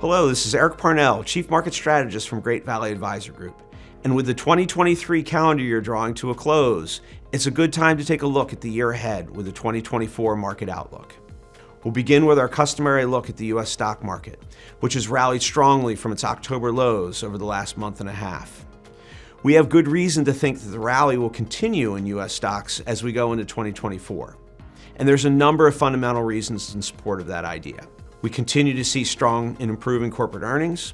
Hello, this is Eric Parnell, Chief Market Strategist from Great Valley Advisor Group. And with the 2023 calendar year drawing to a close, it's a good time to take a look at the year ahead with the 2024 market outlook. We'll begin with our customary look at the U.S. stock market, which has rallied strongly from its October lows over the last month and a half. We have good reason to think that the rally will continue in U.S. stocks as we go into 2024. And there's a number of fundamental reasons in support of that idea. We continue to see strong and improving corporate earnings.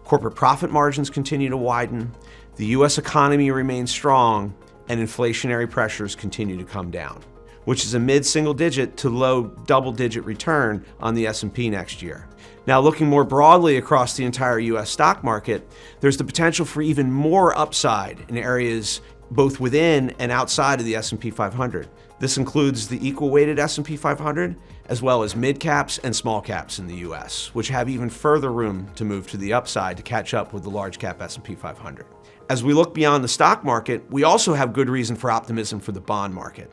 Corporate profit margins continue to widen. The U.S. economy remains strong, and inflationary pressures continue to come down, which is a mid-single-digit to low double-digit return on the S&P next year. Now, looking more broadly across the entire U.S. stock market, there's the potential for even more upside in areas both within and outside of the S&P 500. This includes the equal-weighted S&P 500, as well as mid-caps and small-caps in the U.S., which have even further room to move to the upside to catch up with the large-cap S&P 500. As we look beyond the stock market, we also have good reason for optimism for the bond market.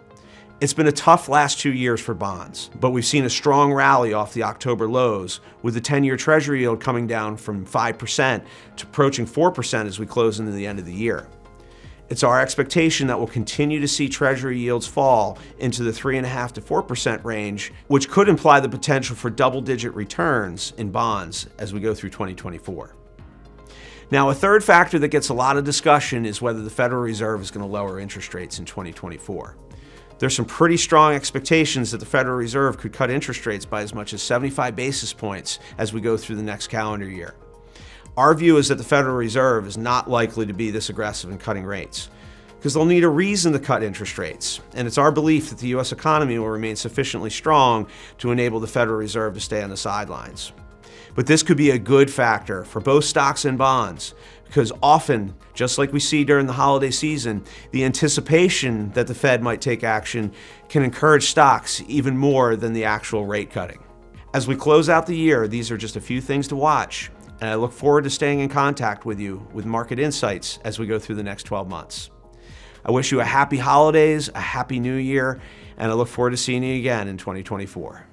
It's been a tough last 2 years for bonds, but we've seen a strong rally off the October lows, with the 10-year Treasury yield coming down from 5% to approaching 4% as we close into the end of the year. It's our expectation that we'll continue to see Treasury yields fall into the 3.5% to 4% range, which could imply the potential for double-digit returns in bonds as we go through 2024. Now, a third factor that gets a lot of discussion is whether the Federal Reserve is going to lower interest rates in 2024. There's some pretty strong expectations that the Federal Reserve could cut interest rates by as much as 75 basis points as we go through the next calendar year. Our view is that the Federal Reserve is not likely to be this aggressive in cutting rates, because they'll need a reason to cut interest rates, and it's our belief that the U.S. economy will remain sufficiently strong to enable the Federal Reserve to stay on the sidelines. But this could be a good factor for both stocks and bonds, because often, just like we see during the holiday season, the anticipation that the Fed might take action can encourage stocks even more than the actual rate cutting. As we close out the year, these are just a few things to watch, and I look forward to staying in contact with you with Market Insights as we go through the next 12 months. I wish you a happy holidays, a happy new year, and I look forward to seeing you again in 2024.